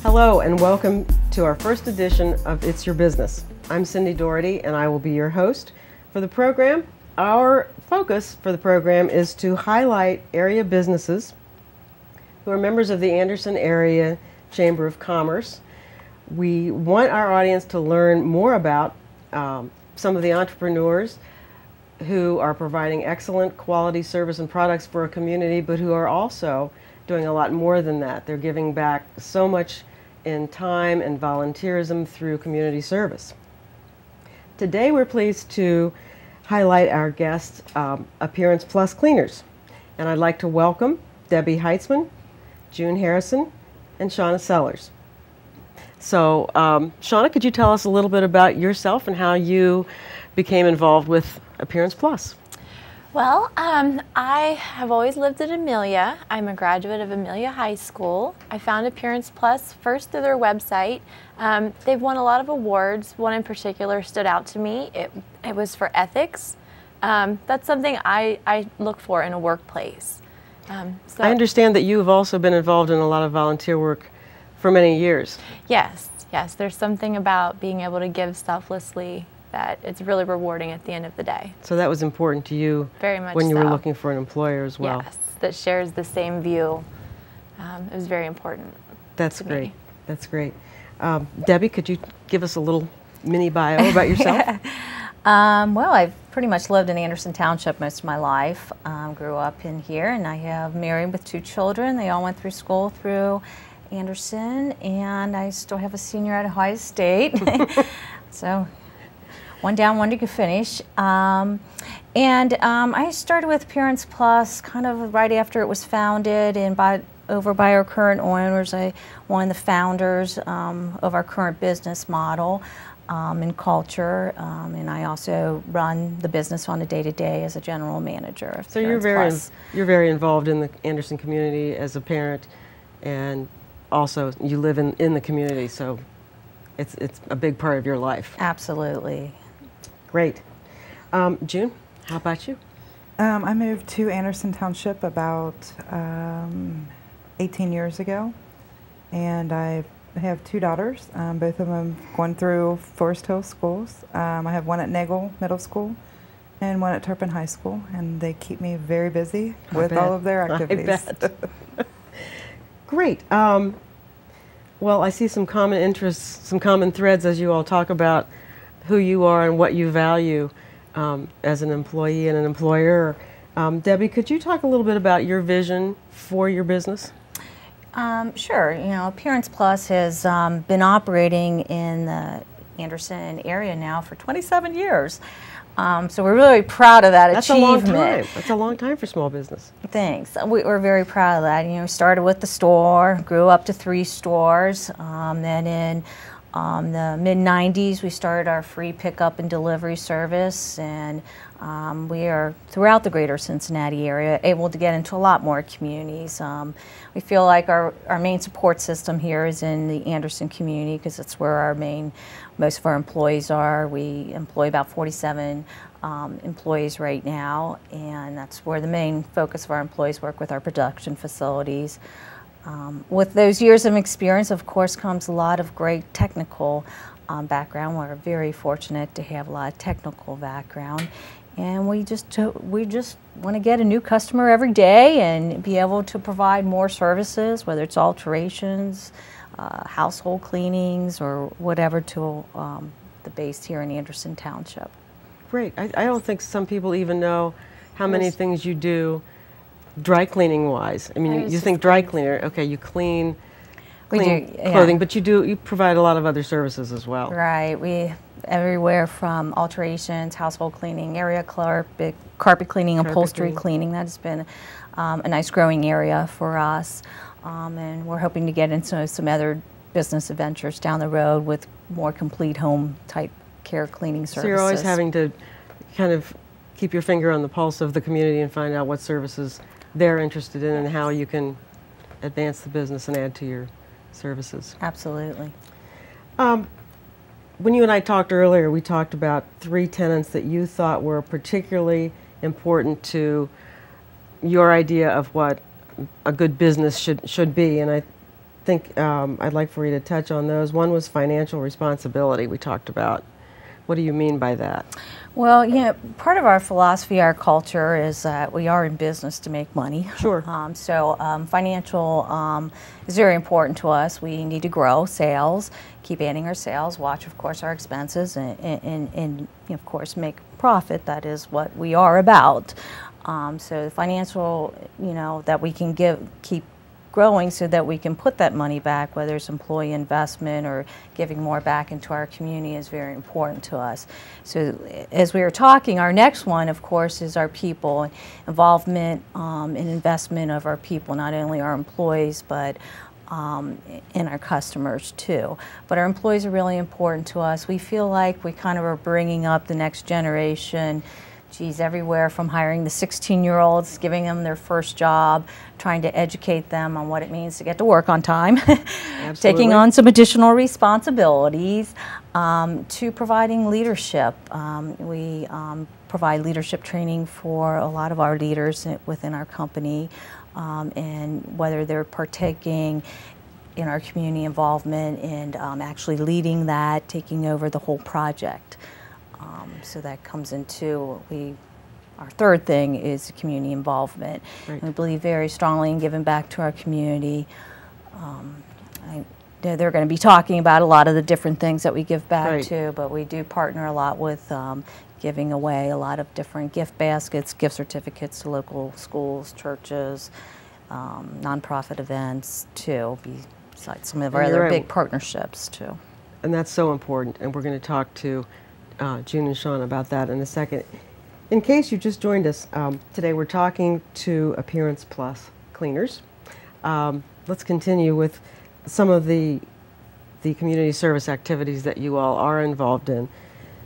Hello and welcome to our first edition of It's Your Business. I'm Cindy Doherty and I will be your host for the program. Our focus for the program is to highlight area businesses who are members of the Anderson Area Chamber of Commerce. We want our audience to learn more about some of the entrepreneurs who are providing excellent quality service and products for a community, but who are also doing a lot more than that. They're giving back so much in time and volunteerism through community service. Today we're pleased to highlight our guest, Appearance Plus Cleaners. And I'd like to welcome Debbie Heitzman, June Harrison, and Shauna Sellers. So, Shauna, could you tell us a little bit about yourself and how you became involved with Appearance Plus? Well, I have always lived in Amelia. I'm a graduate of Amelia High School. I found Appearance Plus first through their website. They've won a lot of awards. One in particular stood out to me. It was for ethics. That's something I look for in a workplace. So I understand that you have also been involved in a lot of volunteer work for many years. Yes. There's something about being able to give selflessly that it's really rewarding at the end of the day. So that was important to you very much when you so. were looking for an employer as well. Yes, that shares the same view. It was very important. That's great. That's great. Debbie, could you give us a little mini bio about yourself? Well, I've pretty much lived in Anderson Township most of my life. Grew up in here, and I have married with 2 children. They all went through school through Anderson, and I still have a senior at Ohio State. So one down, one to finish. I started with Appearance Plus kind of right after it was founded and over by our current owners. I'm one of the founders of our current business model and culture, and I also run the business on a day-to-day as a general manager of So Appearance you're very involved in the Anderson community as a parent, and also you live in the community, so it's a big part of your life. Absolutely. Great. June, how about you? I moved to Anderson Township about 18 years ago, and I have 2 daughters. Both of them going through Forest Hill schools. I have one at Nagel Middle School and one at Turpin High School, and they keep me very busy with all of their activities. I bet. Great. Well, I see some common interests, some common threads as you all talk about who you are and what you value as an employee and an employer. Debbie, could you talk a little bit about your vision for your business? Sure. You know, Appearance Plus has been operating in the Anderson area now for 27 years. So we're really proud of that achievement. That's a long time. That's a long time for small business. Thanks. We're very proud of that. You know, we started with the store, grew up to 3 stores, then in the mid-90s, we started our free pickup and delivery service, and we are, throughout the greater Cincinnati area, able to get into a lot more communities. We feel like our main support system here is in the Anderson community because that's where most of our employees are. We employ about 47 employees right now, and that's where the main focus of our employees work with our production facilities. With those years of experience, of course, comes a lot of great technical background. We're very fortunate to have a lot of technical background, and we just want to get a new customer every day and be able to provide more services, whether it's alterations, household cleanings, or whatever, to the base here in Anderson Township. Great. I don't think some people even know how many things you do dry cleaning wise. I mean, you think dry cleaner, okay, you clean clothing, yeah, but you provide a lot of other services as well. Right. We everywhere from alterations, household cleaning, area carpet cleaning, upholstery cleaning. That has been a nice growing area for us, and we're hoping to get into some other business adventures down the road with more complete home type care cleaning services. So you're always having to kind of keep your finger on the pulse of the community and find out what services they're interested in, and how you can advance the business and add to your services. Absolutely. When you and I talked earlier, we talked about 3 tenets that you thought were particularly important to your idea of what a good business should be, and think I'd like for you to touch on those. One was financial responsibility we talked about. What do you mean by that? Well, part of our philosophy, our culture is that we are in business to make money. Sure. Financial is very important to us. We need to grow sales, keep adding our sales, watch, of course, our expenses, and of course, make profit. That is what we are about. So the financial, that we can keep growing so that we can put that money back, whether it's employee investment or giving more back into our community, is very important to us. So as we were talking, our next one, of course, is our people, involvement and investment of our people, not only our employees, but in our customers too. But our employees are really important to us. We feel like we kind of are bringing up the next generation. Everywhere from hiring the 16-year-olds, giving them their first job, trying to educate them on what it means to get to work on time, taking on some additional responsibilities, to providing leadership. We provide leadership training for a lot of our leaders within our company, and whether they're partaking in our community involvement and actually leading that, taking over the whole project. So that comes into our third thing is community involvement. Right. We believe very strongly in giving back to our community. They're going to be talking about a lot of the different things that we give back to, but we do partner a lot with giving away a lot of different gift baskets, gift certificates to local schools, churches, nonprofit events too, besides some of our other big partnerships too. And that's so important, and we're going to talk to June and Sean about that in a second. In case you just joined us, today we're talking to Appearance Plus cleaners. Let's continue with some of the community service activities that you all are involved in.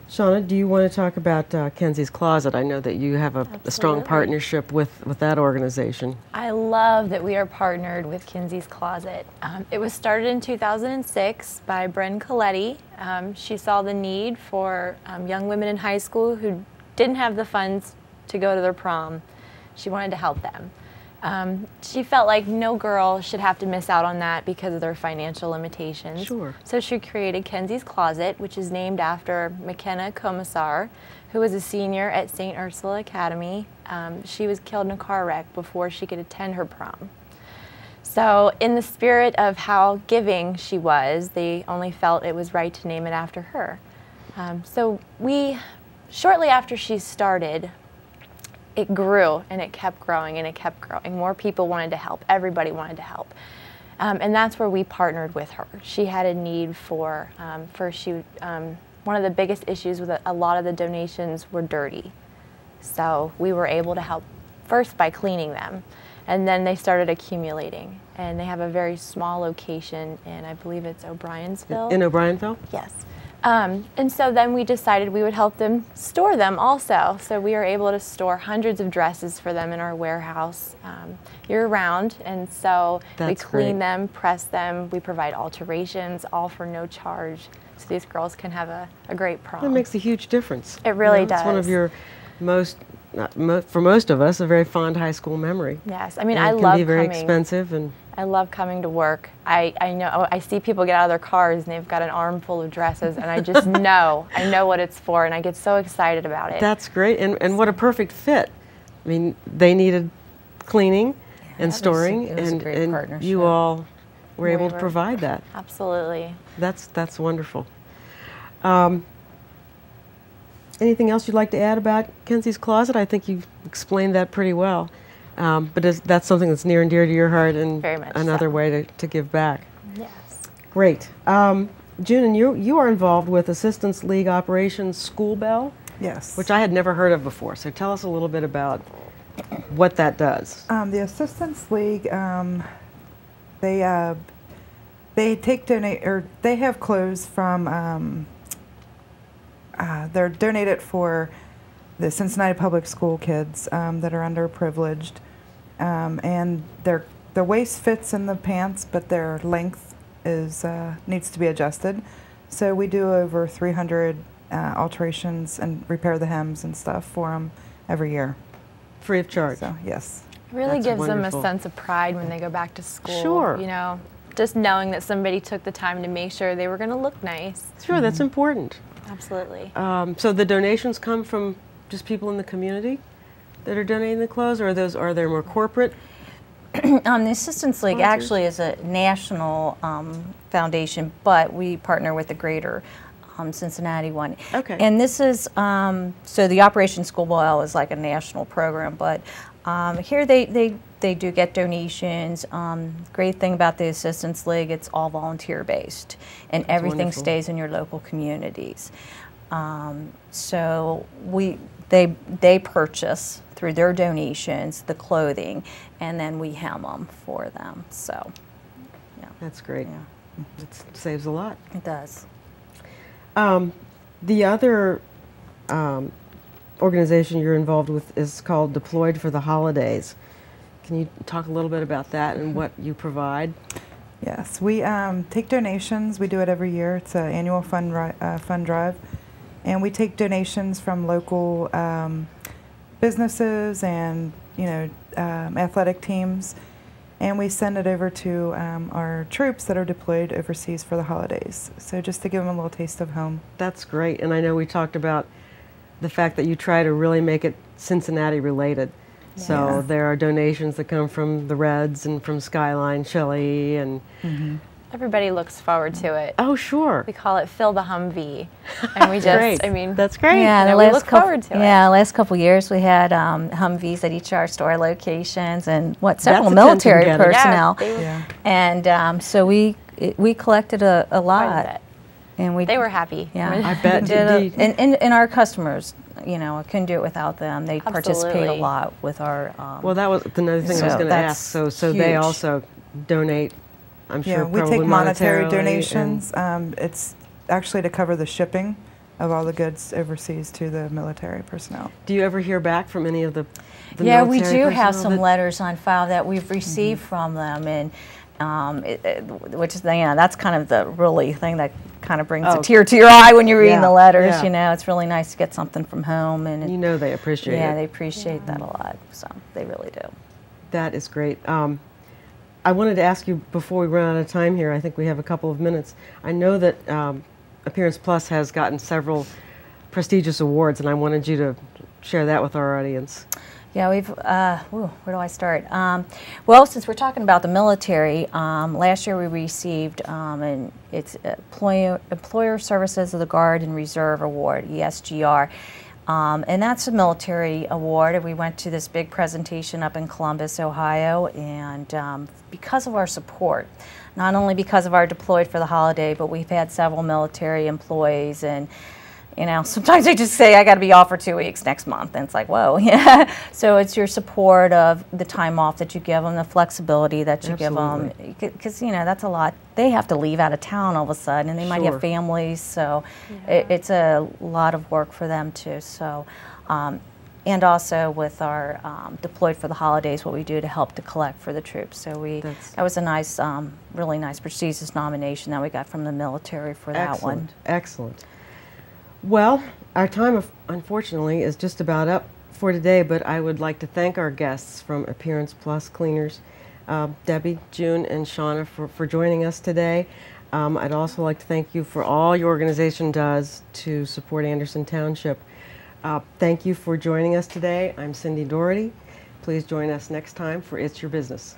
Shauna, do you want to talk about Kenzie's Closet? I know that you have a strong partnership with that organization. I love that we are partnered with Kenzie's Closet. It was started in 2006 by Bren Coletti. She saw the need for young women in high school who didn't have the funds to go to their prom. She wanted to help them. She felt like no girl should have to miss out on that because of their financial limitations. Sure. So she created Kenzie's Closet, which is named after McKenna Commissar, who was a senior at St. Ursula Academy. She was killed in a car wreck before she could attend her prom. So in the spirit of how giving she was, they only felt it was right to name it after her. Shortly after she started, it grew and it kept growing and it kept growing. More people wanted to help. Everybody wanted to help. And that's where we partnered with her. She had a need for, one of the biggest issues with a lot of the donations were dirty. So we were able to help first by cleaning them, and then they started accumulating. And they have a very small location in, I believe it's O'Briensville. In O'Brienville? Yes. And so then we decided we would help them store them also. So we are able to store hundreds of dresses for them in our warehouse year-round. And so we clean them, press them, we provide alterations, all for no charge. So these girls can have a great prom. That makes a huge difference. It really does. It's one of your for most of us, a very fond high school memory. Yes, I mean, and I it love can be very expensive, and I love coming to work. I know, I see people get out of their cars and they've got an armful of dresses, and I just know, I know what it's for, and I get so excited about it. That's great, and what a perfect fit. I mean, they needed cleaning and storing, and you all were able to provide that. Absolutely. That's wonderful. Anything else you'd like to add about Kenzie's Closet? I think you've explained that pretty well. But that's something that's near and dear to your heart, and very much another way to give back. Yes. Great. June, and you are involved with Assistance League Operations School Bell? Yes. Which I had never heard of before. So tell us a little bit about what that does. The Assistance League, they have clothes from. They're donated for the Cincinnati Public School kids that are underprivileged, and their waist fits in the pants, but their length needs to be adjusted. So we do over 300 alterations and repair the hems and stuff for them every year. Free of charge. So yes. It really That's gives wonderful. them a sense of pride when they go back to school. Sure. You know, just knowing that somebody took the time to make sure they were going to look nice. Sure, that's important. Absolutely. So the donations come from just people in the community that are donating the clothes, or are there more corporate? The Assistance League Sponsors. actually is a national foundation, but we partner with the greater Cincinnati one. Okay. And this is, so the Operation School Ball is like a national program, but here they do get donations. Great thing about the Assistance League, it's all volunteer based, and everything wonderful. stays in your local communities. So they purchase through their donations the clothing, and then we hem them for them. So, yeah, That's great. yeah, It saves a lot. it does. The other organization you're involved with is called Deployed for the Holidays. Can you talk a little bit about that and what you provide? Yes, we take donations. We do it every year. It's an annual fund drive, and we take donations from local businesses and athletic teams, and we send it over to our troops that are deployed overseas for the holidays. So just to give them a little taste of home. That's great. And I know we talked about the fact that you try to really make it Cincinnati related. So Yeah. there are donations that come from the Reds and from Skyline Chili and Everybody looks forward to it. oh sure. We call it Fill the Humvee. And we Great. just, I mean, That's great. Yeah, we look forward to it. Yeah, last couple years we had Humvees at each of our store locations, and several That's military attention-getter. personnel. Yeah, they were Yeah. And so we collected a quite a lot, bit. and we They were happy. Yeah, I bet we did you- and our customers, I couldn't do it without them. They participate a Absolutely. lot with our. Well, that was another thing I was So going to that's ask. So they huge. also donate. I'm sure. Yeah, we probably take monetary monetarily donations. It's actually to cover the shipping of all the goods overseas to the military personnel. Do you ever hear back from any of the Yeah, we military do have personnel some that- letters on file that we've received from them, and which is that's kind of the really thing that kind of brings Oh. a tear to your eye when you're reading Yeah, the letters. yeah. It's really nice to get something from home, and You know they appreciate yeah, it. they appreciate that a lot. So they really do. That is great. I wanted to ask you before we run out of time here, I think we have a couple of minutes. I know that Appearance Plus has gotten several prestigious awards, and I wanted you to share that with our audience. Yeah, where do I start? Well, since we're talking about the military, last year we received and it's Employer Services of the Guard and Reserve Award, ESGR. And that's a military award. And we went to this big presentation up in Columbus, Ohio, and because of our support, not only because of our Deployed for the Holiday, but we've had several military employees, and sometimes they just say, I got to be off for 2 weeks next month. And it's like, whoa, yeah. So it's your support of the time off that you give them, the flexibility that you give them. Because, that's a lot. They have to leave out of town all of a sudden, and they might Sure. have families. So Yeah. it's a lot of work for them, too. So, and also with our Deployed for the Holidays, what we do to help to collect for the troops. So that was a nice, really nice, prestigious nomination that we got from the military for that one. Excellent. Well, our time, unfortunately, is just about up for today, but I would like to thank our guests from Appearance Plus Cleaners, Debbie, June, and Shauna for joining us today. I'd also like to thank you for all your organization does to support Anderson Township. Thank you for joining us today. I'm Cindy Doherty. Please join us next time for It's Your Business.